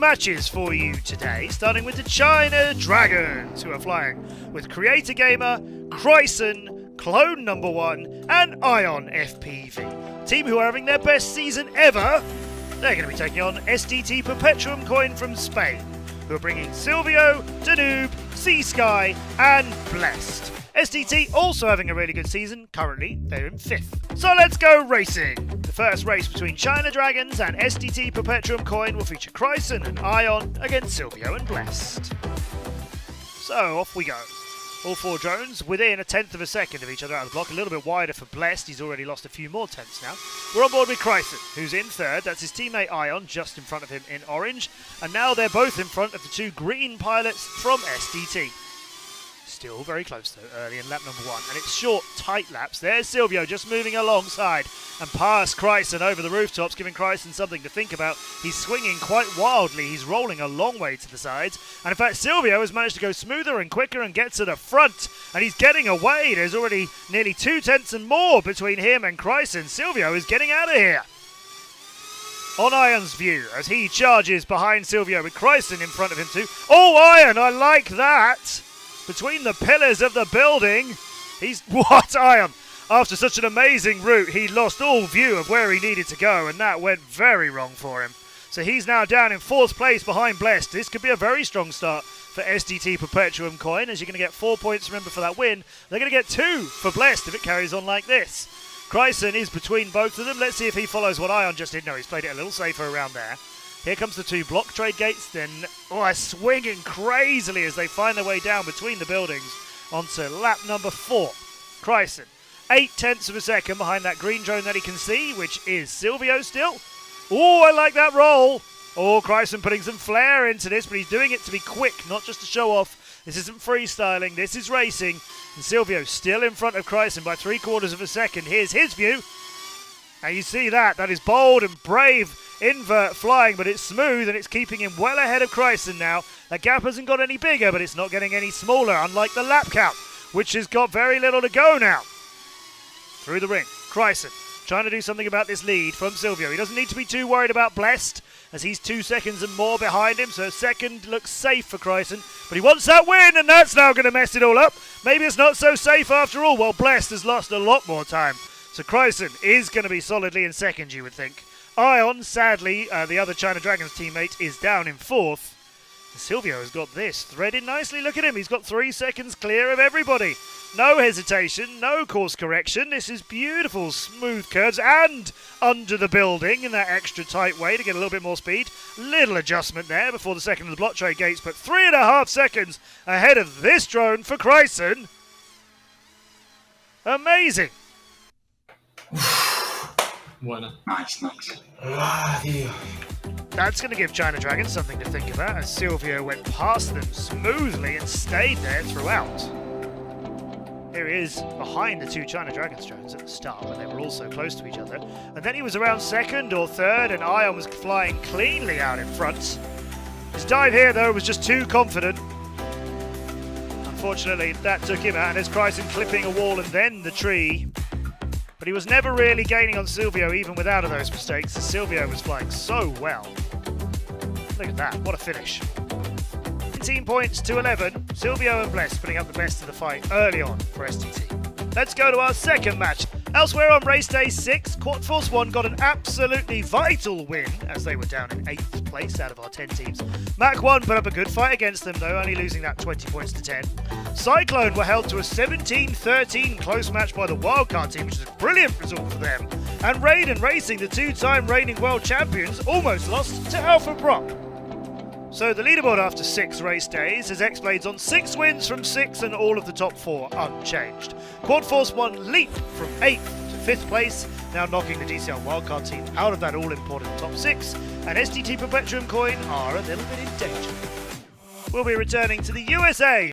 matches for you today, starting with the China Dragons, who are flying with Creator Gamer, Cryson, Clone Number 1, and Ion FPV. Team who are having their best season ever. They're going to be taking on SDT Perpetuum Coin from Spain, who are bringing Silvio, Danube, Sea Sky, and Blessed. SDT also having a really good season. Currently, they're in 5th. So let's go racing. The first race between China Dragons and SDT Perpetuum Coin will feature Cryson and Ion against Silvio and Blessed. So off we go. All 4 drones within 1/10 of a second of each other out of the block. A little bit wider for Blessed. He's already lost a few more tenths now. We're on board with Cryson, who's in 3rd. That's his teammate Ion, just in front of him in orange. And now they're both in front of the 2 green pilots from SDT. Still very close though, early in lap number 1, and it's short, tight laps. There's Silvio just moving alongside and past Cryson over the rooftops, giving Cryson something to think about. He's swinging quite wildly, he's rolling a long way to the sides, and in fact Silvio has managed to go smoother and quicker and get to the front, and he's getting away. There's already nearly 2 tenths and more between him and Cryson. Silvio is getting out of here. On Ion's view, as he charges behind Silvio with Cryson in front of him too. Oh, Ion, I like that! Between the pillars of the building, what, Ion? After such an amazing route, he lost all view of where he needed to go, and that went very wrong for him. So he's now down in 4th place behind Blessed. This could be a very strong start for SDT Perpetuum Coin, as you're going to get 4 points, remember, for that win. They're going to get 2 for Blessed if it carries on like this. Cryson is between both of them. Let's see if he follows what Ion just did. No, he's played it a little safer around there. Here comes the 2 block trade gates, then swinging crazily as they find their way down between the buildings onto lap number 4. Cryson, 0.8 of a second behind that green drone that he can see, which is Silvio still. Oh, I like that roll. Oh, Cryson putting some flair into this, but he's doing it to be quick, not just to show off. This isn't freestyling, this is racing. And Silvio still in front of Cryson by 3/4 of a second. Here's his view. Now you see that is bold and brave. Invert flying, but it's smooth and it's keeping him well ahead of Cryson now. That gap hasn't got any bigger, but it's not getting any smaller, unlike the lap count, which has got very little to go now. Through the ring, Cryson trying to do something about this lead from Silvio. He doesn't need to be too worried about Blessed, as he's 2 seconds and more behind him, so 2nd looks safe for Cryson, but he wants that win, and that's now going to mess it all up. Maybe it's not so safe after all. Well, Blessed has lost a lot more time, so Cryson is going to be solidly in 2nd, you would think. Ion, sadly, the other China Dragons teammate, is down in 4th. Silvio has got this threaded nicely. Look at him. He's got 3 seconds clear of everybody. No hesitation, no course correction. This is beautiful, smooth curves and under the building in that extra tight way to get a little bit more speed. Little adjustment there before the 2nd of the block trade gates, but 3.5 seconds ahead of this drone for Cryson. Amazing. Bueno. Nice. That's going to give China Dragons something to think about, as Silvio went past them smoothly and stayed there throughout. Here he is behind the 2 China Dragons drones at the start when they were all so close to each other. And then he was around 2nd or 3rd, and Ion was flying cleanly out in front. His dive here, though, was just too confident. Unfortunately, that took him out, and there's Cryson clipping a wall and then the tree. But he was never really gaining on Silvio, even without those mistakes, as Silvio was flying so well. Look at that, what a finish. 18 points to 11. Silvio and Bless putting up the best of the fight early on for SDT. Let's go to our 2nd match. Elsewhere on race day 6, Quad Force 1 got an absolutely vital win, as they were down in 8th place out of our 10 teams. Mach 1 put up a good fight against them, though, only losing that 20 points to 10. Cyclone were held to a 17-13 close match by the wildcard team, which is a brilliant result for them. And Raiden Racing, the 2-time reigning world champions, almost lost to Alpha Prop. So the leaderboard after 6 race days has X-Blades on 6 wins from 6 and all of the top 4 unchanged. Quad Force 1 leap from 8th to 5th place, now knocking the DCL wildcard team out of that all-important top 6, and SDT Perpetuum Coin are a little bit in danger. We'll be returning to the USA